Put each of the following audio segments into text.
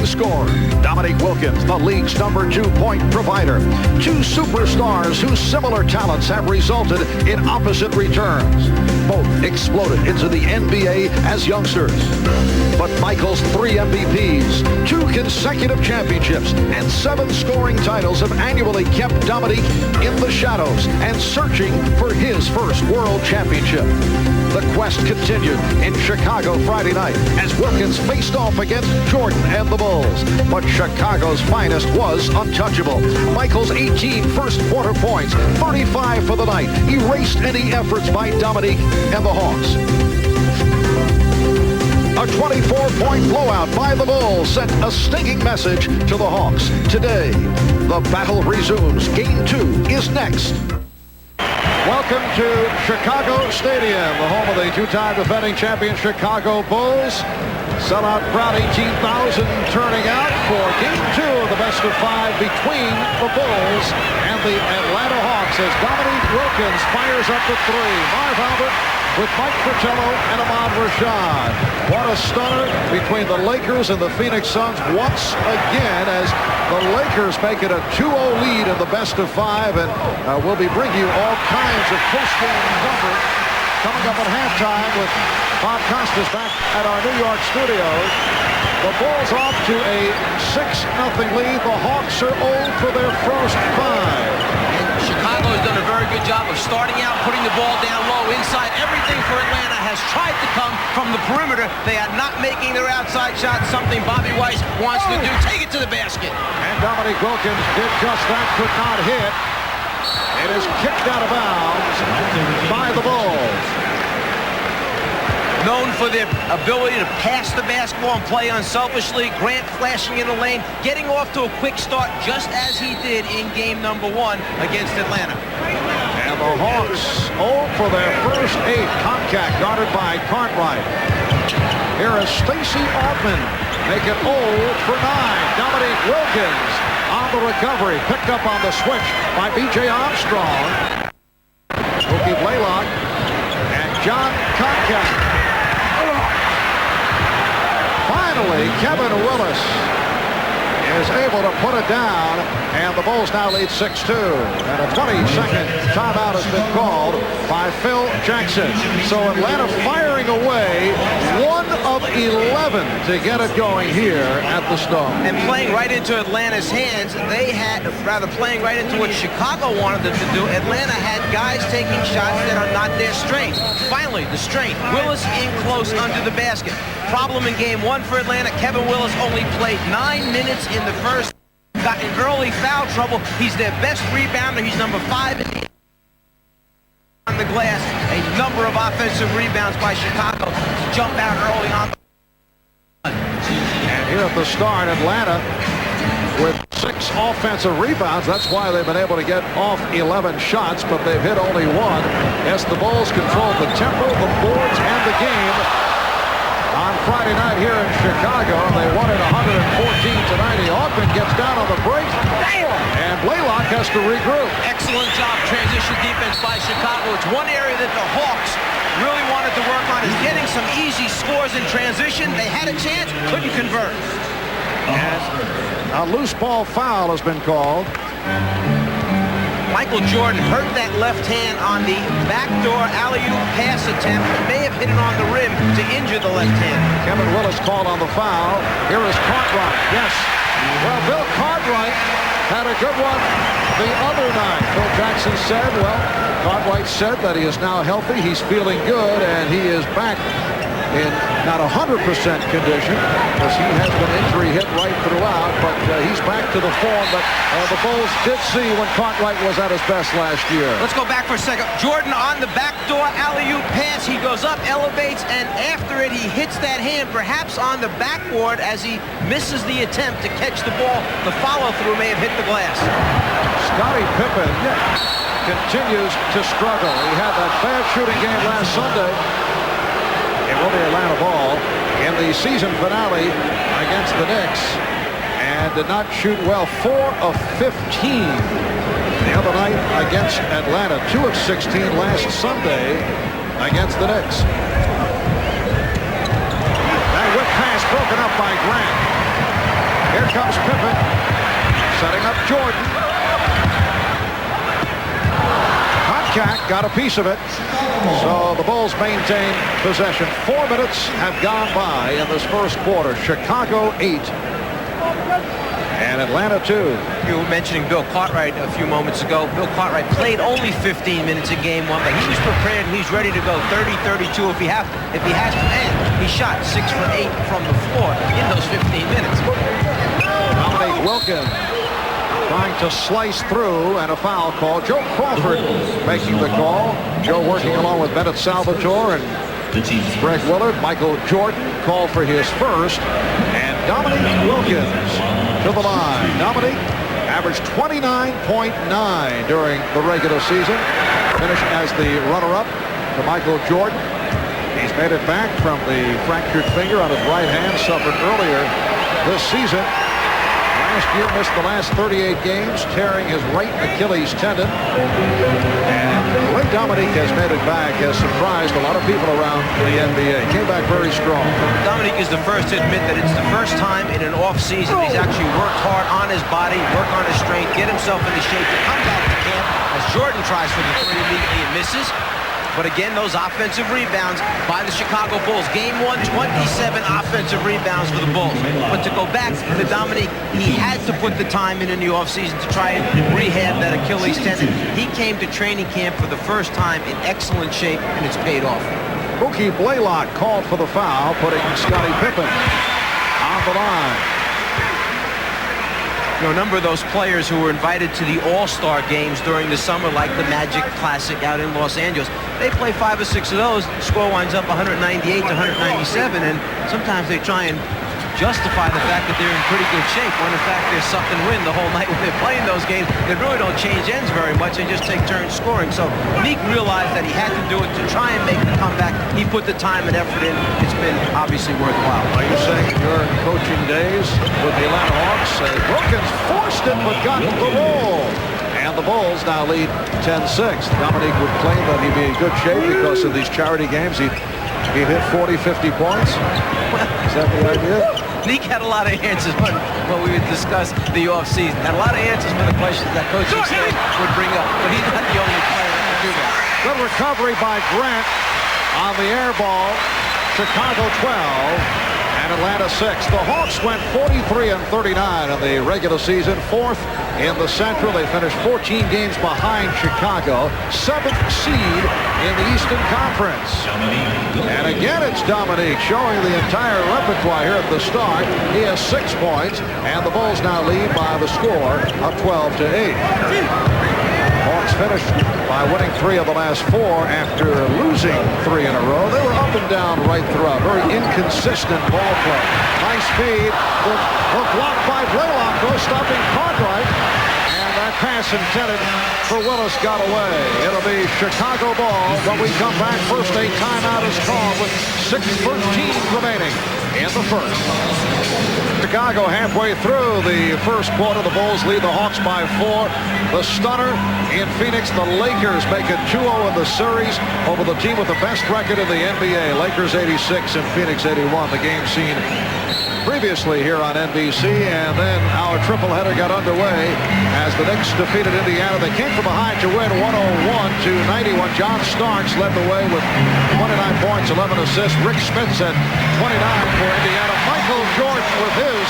leading scorer. Dominique Wilkins, the league's #2 point provider. Two superstars whose similar talents have resulted in opposite returns. Both exploded into the NBA as youngsters. But Michael's 3 MVPs, 2 consecutive championships, and 7 scoring titles have annually kept Dominique in the shadows and searching for his first world championship. The quest continued in Chicago Friday night as Wilkins faced off against Jordan and the Bulls. But Chicago's finest was untouchable. Michael's 18 first quarter points, 35 for the night, erased any efforts by Dominique and the Hawks. A 24-point blowout by the Bulls sent a stinging message to the Hawks. Today, the battle resumes. Game 2 is next. Welcome to Chicago Stadium, the home of the 2-time defending champion Chicago Bulls. Sellout crowd, 18,000 turning out for Game 2 of the best-of-5 between the Bulls and the Atlanta Hawks as Dominique Wilkins fires up the 3. Marv Albert with Mike Fratello and Ahmad Rashad. What a stunner between the Lakers and the Phoenix Suns once again as the Lakers make it a 2-0 lead in the best-of-5, and we'll be bringing you all kinds of post-game coverage coming up at halftime with Bob Costas back at our New York studios. The Bulls off to a 6-0 lead. The Hawks are 0 for their first 5. Chicago has done a very good job of starting out, putting the ball down low inside. Everything for Atlanta has tried to come from the perimeter. They are not making their outside shot, something Bobby Weiss wants to do. Take it to the basket. And Dominique Wilkins did just that, could not hit. It is kicked out of bounds by the Bulls. Known for their ability to pass the basketball and play unselfishly. Grant flashing in the lane, getting off to a quick start just as he did in game #1 against Atlanta. And the Hawks 0 for their first 8. Comcast guarded by Cartwright. Here is Stacey Altman. Make it 0 for 9. Dominique Wilkins on the recovery. Picked up on the switch by B.J. Armstrong. Mookie Blaylock and John Comcast. Finally, Kevin Willis is able to put it down, and the Bulls now lead 6-2. And a 20-second timeout has been called by Phil Jackson. So Atlanta firing away 1 of 11 to get it going here at the Stone. And playing right into Atlanta's hands, they had, rather playing right into what Chicago wanted them to do. Atlanta had guys taking shots that are not their strength. Finally, the strength. Willis in close under the basket. Problem in game 1 for Atlanta, Kevin Willis only played 9 minutes in the first. Got in early foul trouble. He's their best rebounder. He's number 5 in the on the glass. A number of offensive rebounds by Chicago to jump out early on. And here at the start, Atlanta with 6 offensive rebounds. That's why they've been able to get off 11 shots, but they've hit only 1. As the Bulls control the tempo, the boards, and the game on Friday night here in Chicago. They won it 114-90. Altman gets down on the break, and Blaylock has to regroup. Excellent job transition defense by Chicago. It's one area that the Hawks really wanted to work on, is getting some easy scores in transition. They had a chance, couldn't convert. And a loose ball foul has been called. Michael Jordan hurt that left hand on the backdoor alley-oop pass attempt. May have hit it on the rim to injure the left hand. Kevin Willis called on the foul. Here is Cartwright. Yes. Well, Bill Cartwright had a good one the other night. Phil Jackson said, well, Cartwright said that he is now healthy. He's feeling good, and he is back in not 100% condition, because he has been injury hit right throughout, but he's back to the form that the Bulls did see when Cartwright was at his best last year. Let's go back for a second. Jordan on the backdoor alley-oop pass. He goes up, elevates, and after it, he hits that hand, perhaps on the backboard as he misses the attempt to catch the ball. The follow-through may have hit the glass. Scottie Pippen continues to struggle. He had that bad shooting game last Sunday. It will be Atlanta ball in the season finale against the Knicks, and did not shoot well. 4 of 15 the other night against Atlanta. 2 of 16 last Sunday against the Knicks. That whip pass broken up by Grant. Here comes Pippen, setting up Jordan. Contact, got a piece of it. So the Bulls maintain possession. 4 minutes have gone by in this first quarter. Chicago 8. And Atlanta 2. You were mentioning Bill Cartwright a few moments ago. Bill Cartwright played only 15 minutes in game 1, but he was prepared and he's ready to go 30-32 if he has to. And he shot 6 for 8 from the floor in those 15 minutes. Dominique Wilkins trying to slice through, and a foul call. Joe Crawford making the call. Joe working along with Bennett Salvatore and Greg Willard. Michael Jordan called for his first, and Dominique Wilkins to the line. Dominique averaged 29.9 during the regular season. Finished as the runner-up to Michael Jordan. He's made it back from the fractured finger on his right hand, suffered earlier this season. Last year missed the last 38 games, tearing his right Achilles tendon. And the way Dominique has made it back has surprised a lot of people around the NBA. Came back very strong. Dominique is the first to admit that it's the first time in an off season he's actually worked hard on his body, worked on his strength, get himself into shape to come back to camp as Jordan tries for the three immediately and misses. But again, those offensive rebounds by the Chicago Bulls. Game 1, 27 offensive rebounds for the Bulls. But to go back to Dominique, he had to put the time in the offseason to try and rehab that Achilles tendon. He came to training camp for the first time in excellent shape, and it's paid off. Mookie Blaylock called for the foul, putting Scottie Pippen on the line. You know, a number of those players who were invited to the All-Star games during the summer, like the Magic Classic out in Los Angeles, they play 5 or 6 of those. The score winds up 198 to 197, and sometimes they try and justify the fact that they're in pretty good shape, when in fact they're sucking wind the whole night when they're playing those games. They really don't change ends very much. They just take turns scoring. So Meek realized that he had to do it to try and make the comeback. He put the time and effort in. It's been obviously worthwhile. Are you saying your coaching days with the Atlanta Hawks? Wilkins forced it but got the roll. And the Bulls now lead 10-6. Dominique would claim that he'd be in good shape because of these charity games. He'd hit 40, 50 points. Is that the idea? Nick had a lot of answers when we would discuss the offseason. Had a lot of answers for the questions that coaching staff would bring up, but he's not the only player that can do that. Good recovery by Grant on the air ball. Chicago 12 and Atlanta 6. The Hawks went 43-39 in the regular season, 4th in the Central. They finished 14 games behind Chicago, 7th seed in the Eastern Conference. And again, it's Dominique showing the entire repertoire here at the start. He has 6 points, and the Bulls now lead by the score of 12-8. Hawks finished by winning 3 of the last 4 after losing 3 in a row. They were up and down right throughout. Very inconsistent ball play. Nice speed. The block by Blaylock goes stopping Cartwright. And that pass intended for Willis got away. It'll be Chicago ball when we come back. First a timeout is called with 6:13 remaining in the first. Chicago halfway through the first quarter. The Bulls lead the Hawks by 4. The stunner in Phoenix. The Lakers make it 2-0 in the series over the team with the best record in the NBA. Lakers 86 and Phoenix 81. The game seen previously here on NBC, and then our tripleheader got underway as the Knicks defeated Indiana. They came from behind to win 101-91. John Starks led the way with 29 points, 11 assists. Rick Smits had 29 for Indiana. Michael Jordan with his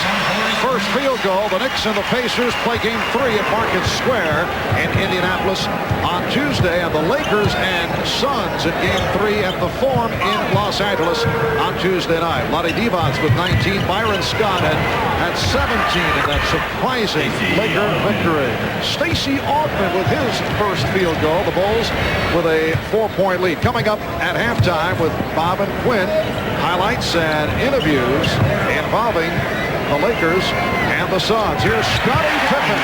first field goal. The Knicks and the Pacers play game 3 at Market Square in Indianapolis on Tuesday, and the Lakers and Suns in game 3 at the Forum in Los Angeles on Tuesday night. Lottie Divac with 19. Byron Scott had 17 in that surprising Laker victory. Stacey Augmon with his first field goal. The Bulls with a 4-point lead. Coming up at halftime with Bob and Quinn, highlights and interviews involving the Lakers and the Suns. Here's Scottie Pippen.